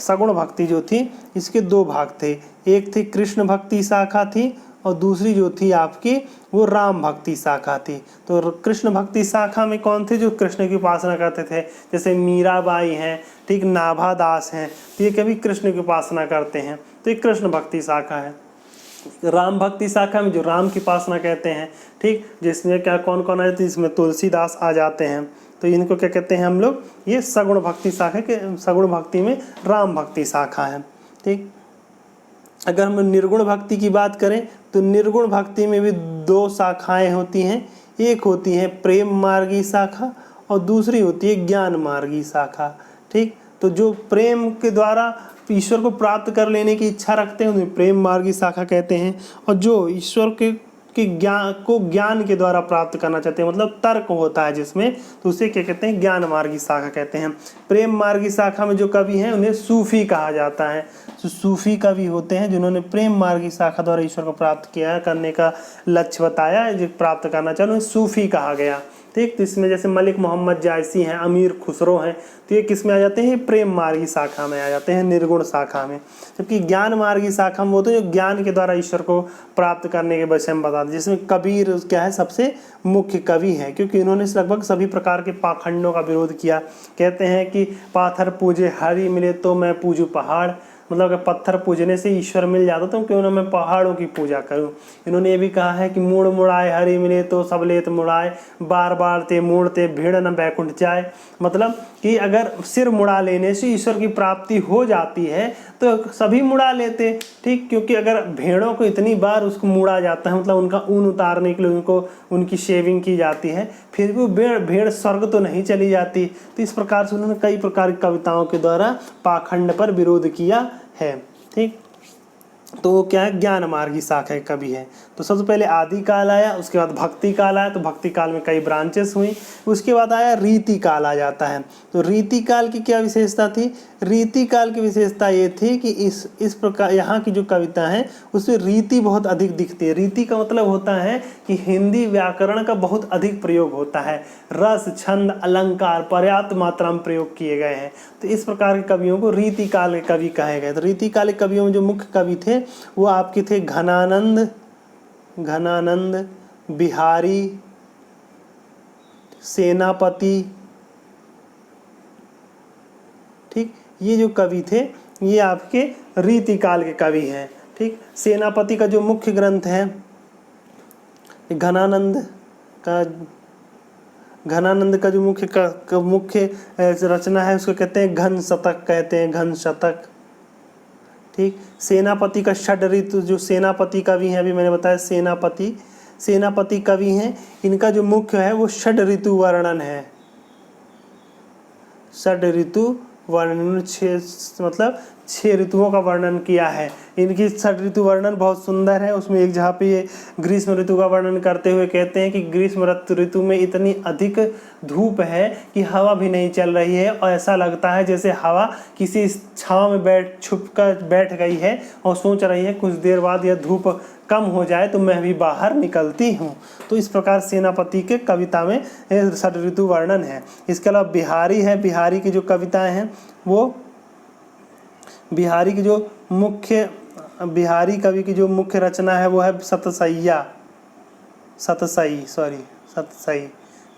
सगुण भक्ति जो थी इसके दो भाग थे। एक थी कृष्ण भक्ति शाखा थी और दूसरी जो थी आपकी वो राम भक्ति शाखा थी। तो कृष्ण भक्ति शाखा में कौन थे, जो कृष्ण की उपासना करते थे, जैसे मीराबाई हैं, ठीक, नाभा दास हैं, तो ये कभी कृष्ण की उपासना करते हैं, तो ये कृष्ण भक्ति शाखा है। राम भक्ति शाखा में जो राम की उपासना कहते हैं, ठीक, जिसमें क्या कौन कौन है, तो इसमें तुलसीदास आ जाते हैं। तो इनको क्या कहते हैं हम लोग, ये सगुण भक्ति शाखा के, सगुण भक्ति में राम भक्ति शाखा है। ठीक, अगर हम निर्गुण भक्ति की बात करें तो निर्गुण भक्ति में भी दो शाखाएं होती हैं। एक होती है प्रेम मार्गी शाखा और दूसरी होती है ज्ञान मार्गी शाखा। ठीक, तो जो प्रेम के द्वारा ईश्वर को प्राप्त कर लेने की इच्छा रखते हैं उन्हें प्रेम मार्गी शाखा कहते हैं, और जो ईश्वर के ज्ञान के द्वारा प्राप्त करना चाहते हैं, मतलब तर्क होता है जिसमें, तो उसे क्या कहते हैं, ज्ञान मार्गी शाखा कहते हैं। प्रेम मार्गी शाखा में जो कवि हैं उन्हें सूफी कहा जाता है। तो सूफी कवि होते हैं जिन्होंने प्रेम मार्गी शाखा द्वारा ईश्वर को प्राप्त किया, करने का लक्ष्य बताया, जो प्राप्त करना चाहे उन्हें सूफी कहा गया। ठीक, तो इसमें जैसे मलिक मोहम्मद जायसी हैं, अमीर खुसरो हैं, तो ये किस में आ जाते हैं, प्रेम मार्गी शाखा में आ जाते हैं, निर्गुण शाखा में। जबकि ज्ञान मार्गी शाखा में वो तो जो ज्ञान के द्वारा ईश्वर को प्राप्त करने के विषय में बताते हैं, जिसमें कबीर क्या है, सबसे मुख्य कवि हैं, क्योंकि इन्होंने लगभग सभी प्रकार के पाखंडों का विरोध किया। कहते हैं कि पाथर पूजे हरि मिले तो मैं पूजू पहाड़, मतलब अगर पत्थर पूजने से ईश्वर मिल जाता तो क्यों ना मैं पहाड़ों की पूजा करूं। इन्होंने ये भी कहा है कि मूड़ मुड़ाए हरि मिले तो सब लेत मुड़ाए, बार बार ते मूड़ते भीड़ न बैकुंठ जाए। मतलब कि अगर सिर मुड़ा लेने से ईश्वर की प्राप्ति हो जाती है तो सभी मुड़ा लेते, ठीक। क्योंकि अगर भेड़ों को इतनी बार उसको मुड़ा जाता है, मतलब उनका ऊन उतारने के लिए उनको उनकी शेविंग की जाती है, फिर भी भेड़ स्वर्ग तो नहीं चली जाती। तो इस प्रकार से उन्होंने कई प्रकार की कविताओं के द्वारा पाखंड पर विरोध किया है, ठीक। तो वो क्या है, ज्ञान मार्गी शाखा कवि है। तो सबसे पहले आदि काल आया, उसके बाद भक्ति काल आया। तो भक्ति काल में कई ब्रांचेस हुई। उसके बाद आया रीति काल आ जाता है। तो रीति काल की क्या विशेषता थी? रीति काल की विशेषता ये थी कि इस प्रकार यहाँ की जो कविता है उसमें रीति बहुत अधिक दिखती है। रीति का मतलब होता है कि हिंदी व्याकरण का बहुत अधिक प्रयोग होता है, रस छंद अलंकार पर्याप्त मात्रा में प्रयोग किए गए हैं। तो इस प्रकार के कवियों को रीति काल के कवि कहे गए। तो रीति काल के कवियों में जो मुख्य कवि थे वो आपके थे घनानंद, बिहारी, सेनापति, ठीक। ये जो कवि थे ये आपके रीति काल के कवि हैं, ठीक। सेनापति का जो मुख्य ग्रंथ है, घनानंद का जो मुख्य रचना है उसको कहते हैं घन शतक, कहते हैं घन शतक, ठीक। सेनापति का षड ऋतु, जो सेनापति कवि हैं, अभी मैंने बताया सेनापति कवि हैं, इनका जो मुख्य है वो षड ऋतु वर्णन है। षड ऋतु वर्णन, छह ऋतुओं का वर्णन किया है। इनकी षड ऋतु वर्णन बहुत सुंदर है। उसमें एक जहाँ पे ये ग्रीष्म ऋतु का वर्णन करते हुए कहते हैं कि ग्रीष्म ऋतु में इतनी अधिक धूप है कि हवा भी नहीं चल रही है और ऐसा लगता है जैसे हवा किसी छांव में छुप कर बैठ गई है और सोच रही है कुछ देर बाद यह धूप कम हो जाए तो मैं भी बाहर निकलती हूँ। तो इस प्रकार सेनापति के कविता में षड ऋतु वर्णन है। इसके अलावा बिहारी है। बिहारी की जो कविताएं हैं वो बिहारी कवि की जो मुख्य रचना है वो है सतसई,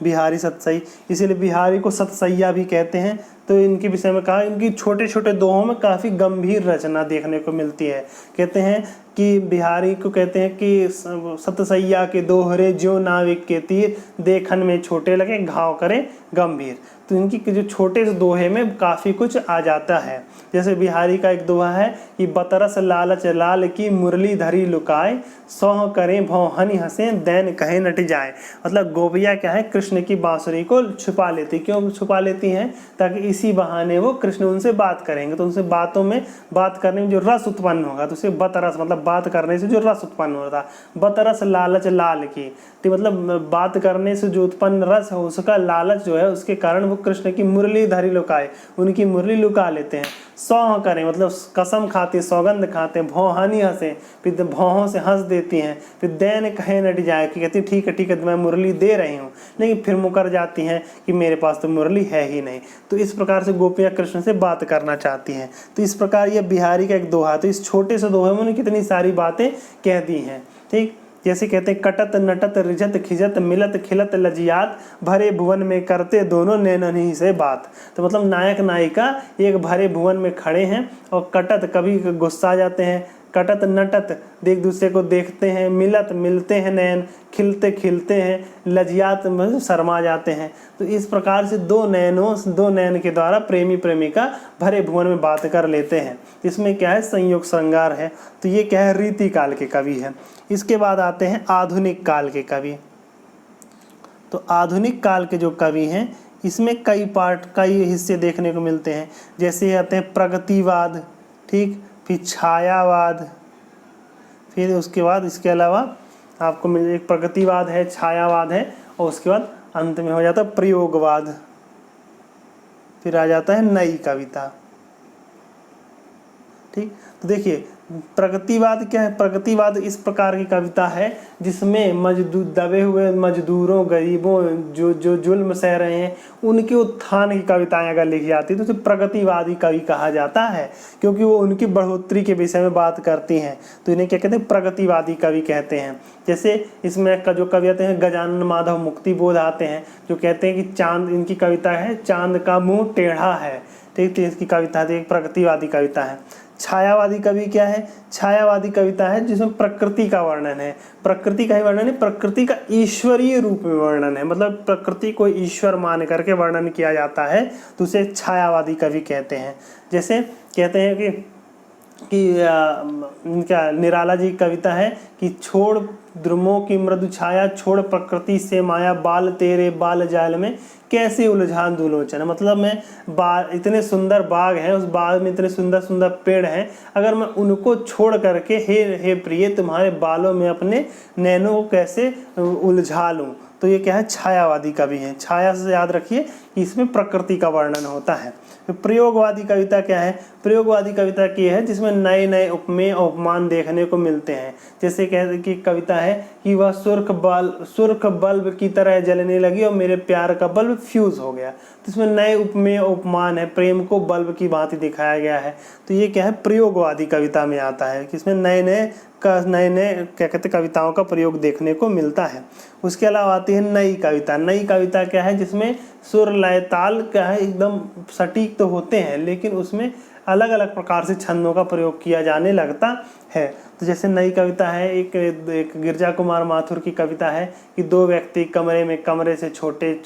बिहारी सतसई, इसीलिए बिहारी को सतसैया भी कहते हैं। तो इनके विषय में कहा, इनकी छोटे छोटे दोहों में काफ़ी गंभीर रचना देखने को मिलती है। कहते हैं कि बिहारी को कहते हैं कि सतसैया के दोहरे ज्यों नाविक के तीर, देखन में छोटे लगे घाव करे गंभीर। तो इनकी जो छोटे से दोहे में काफ़ी कुछ आ जाता है। जैसे बिहारी का एक दोहा है कि बतरस लालच लाल की मुरली धरी लुकाए, सौह करें भौं हनि हंसें दैन कहे नट जाए। मतलब गोपियाँ क्या है, कृष्ण की बांसुरी को छुपा लेती। क्यों छुपा लेती हैं? ताकि इसी बहाने वो कृष्ण उनसे बात करेंगे, तो उनसे बात करने में जो रस उत्पन्न होगा, तो उसे बतरस मतलब बात करने से जो रस उत्पन्न होता, बतरस लालच लाल की, तो मतलब बात करने से जो उत्पन्न रस है उसका लालच जो है उसके कारण वो कृष्ण की मुरली धरी लुकाए, उनकी मुरली लुका लेते हैं। सौह करें मतलब कसम खाते, सौगंध खाते, भौं हनी हंसे, फिर भौहों से हंस देती हैं, फिर दैन कहे नट जाए कि कहती ठीक है मैं मुरली दे रही हूँ, लेकिन फिर मुकर जाती हैं कि मेरे पास तो मुरली है ही नहीं। तो इस प्रकार से गोपियाँ कृष्ण से बात करना चाहती हैं। तो इस प्रकार ये बिहारी का एक दोहा। तो इस छोटे से दोहे में उन्होंने कितनी सारी बातें कह दी हैं, ठीक। जैसे कहते हैं कटत नटत रिझत खिजत मिलत खिलत लजियात, भरे भुवन में करते दोनों नैनन से बात। तो मतलब नायक नायिका एक भरे भुवन में खड़े हैं और कटत कभी गुस्सा जाते हैं, कटत नटत एक दूसरे को देखते हैं, मिलत मिलते हैं नैन, खिलते खिलते हैं, लजियात मतलब शर्मा जाते हैं। तो इस प्रकार से दो नैन के द्वारा प्रेमी प्रेमिका भरे भुवन में बात कर लेते हैं। इसमें क्या है, संयोग श्रृंगार है। तो ये क्या है, रीति काल के कवि है। इसके बाद आते हैं आधुनिक काल के कवि। तो आधुनिक काल के जो कवि हैं इसमें कई हिस्से देखने को मिलते हैं। जैसे आते हैं प्रगतिवाद, ठीक, फिर छायावाद, फिर उसके बाद इसके अलावा आपको मिल एक प्रगतिवाद है, छायावाद है, और उसके बाद अंत में हो जाता है प्रयोगवाद, फिर आ जाता है नई कविता, ठीक। तो देखिए प्रगतिवाद क्या है, प्रगतिवाद इस प्रकार की कविता है जिसमें दबे हुए मजदूरों, गरीबों जो जुल्म सह रहे हैं उनके उत्थान की कविताएं अगर लिखी जाती है तो उसे प्रगतिवादी कवि कहा जाता है, क्योंकि वो उनकी बढ़ोतरी के विषय में बात करती हैं। तो इन्हें क्या कहते हैं, प्रगतिवादी कवि कहते हैं। जैसे इसमें जो कवि आते हैं गजानन माधव मुक्तिबोध आते हैं, जो कहते हैं कि चांद, इनकी कविता है चांद का मुँह टेढ़ा है, ठीक। तो इसकी कविता एक प्रगतिवादी कविता है। छायावादी कवि क्या है? छायावादी कविता है जिसमें प्रकृति का वर्णन है, प्रकृति का ही वर्णन है, प्रकृति का ईश्वरीय रूप में वर्णन है, मतलब प्रकृति को ईश्वर मान करके वर्णन किया जाता है, तो उसे छायावादी कवि कहते हैं। जैसे कहते हैं कि इनका निराला जी की कविता है कि छोड़ द्रुमों की मृदु छाया, छोड़ प्रकृति से माया, बाल तेरे बाल जाल में कैसे उलझान दुलोचन। मतलब मैं इतने सुंदर बाग हैं, उस बाग में इतने सुंदर सुंदर पेड़ हैं, अगर मैं उनको छोड़ करके हे प्रिय तुम्हारे बालों में अपने नैनों को कैसे उलझा लूँ। तो ये क्या है? छायावादी कवि हैं। छाया से याद रखिए कि इसमें प्रकृति का वर्णन होता है। तो प्रयोगवादी कविता क्या है? प्रयोगवादी कविता की है जिसमें नए नए उपमेय उपमान देखने को मिलते हैं। जैसे कहते कि कविता है कि वह सुर्ख बल्ब की तरह जलने लगी और मेरे प्यार का बल्ब फ्यूज हो गया। तो इसमें नए उपमेय उपमान है, प्रेम को बल्ब की भांति दिखाया गया है। तो ये क्या है? प्रयोगवादी कविता में आता है कि इसमें नए नए क्या कहते कविताओं का प्रयोग देखने को मिलता है। उसके अलावा आती है नई कविता। नई कविता क्या है? जिसमें सुर लय ताल क्या है एकदम सटीक तो होते हैं, लेकिन उसमें अलग अलग प्रकार से छंदों का प्रयोग किया जाने लगता है। तो जैसे नई कविता है, एक गिरजा कुमार माथुर की कविता है कि दो व्यक्ति कमरे में, कमरे से छोटे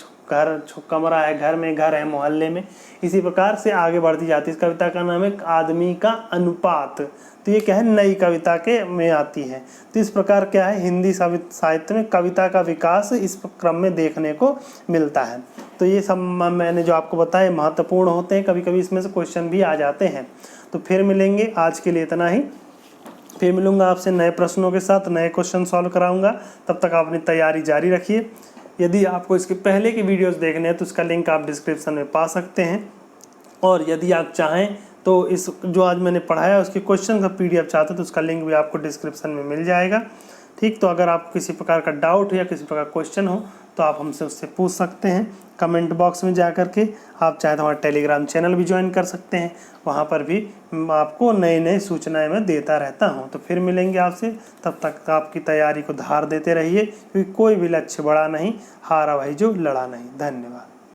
कमरा है, घर में घर है, मोहल्ले में, इसी प्रकार से आगे बढ़ती जाती है। इस कविता का नाम है आदमी का अनुपात। तो ये क्या है? नई कविता के में आती है। तो इस प्रकार क्या है? हिंदी साहित्य में कविता का विकास इस क्रम में देखने को मिलता है। तो ये सब मैंने जो आपको बताया महत्वपूर्ण होते हैं, कभी कभी इसमें से क्वेश्चन भी आ जाते हैं। तो फिर मिलेंगे, आज के लिए इतना ही। फिर मिलूंगा आपसे नए प्रश्नों के साथ, नए क्वेश्चन सॉल्व कराऊंगा। तब तक आप अपनी तैयारी जारी रखिए। यदि आपको इसके पहले की वीडियोस देखने हैं तो उसका लिंक आप डिस्क्रिप्शन में पा सकते हैं, और यदि आप चाहें तो इस जो आज मैंने पढ़ाया उसके क्वेश्चन का PDF चाहते हैं तो उसका लिंक भी आपको डिस्क्रिप्शन में मिल जाएगा। ठीक, तो अगर आपको किसी प्रकार का डाउट या किसी प्रकार क्वेश्चन हो तो आप हमसे उससे पूछ सकते हैं कमेंट बॉक्स में जा कर के। आप चाहे तो हमारा टेलीग्राम चैनल भी ज्वाइन कर सकते हैं, वहाँ पर भी आपको नई नई सूचनाएं मैं देता रहता हूँ। तो फिर मिलेंगे आपसे, तब तक आपकी तैयारी को धार देते रहिए, क्योंकि कोई भी लक्ष्य बड़ा नहीं, हारा वही जो लड़ा नहीं। धन्यवाद।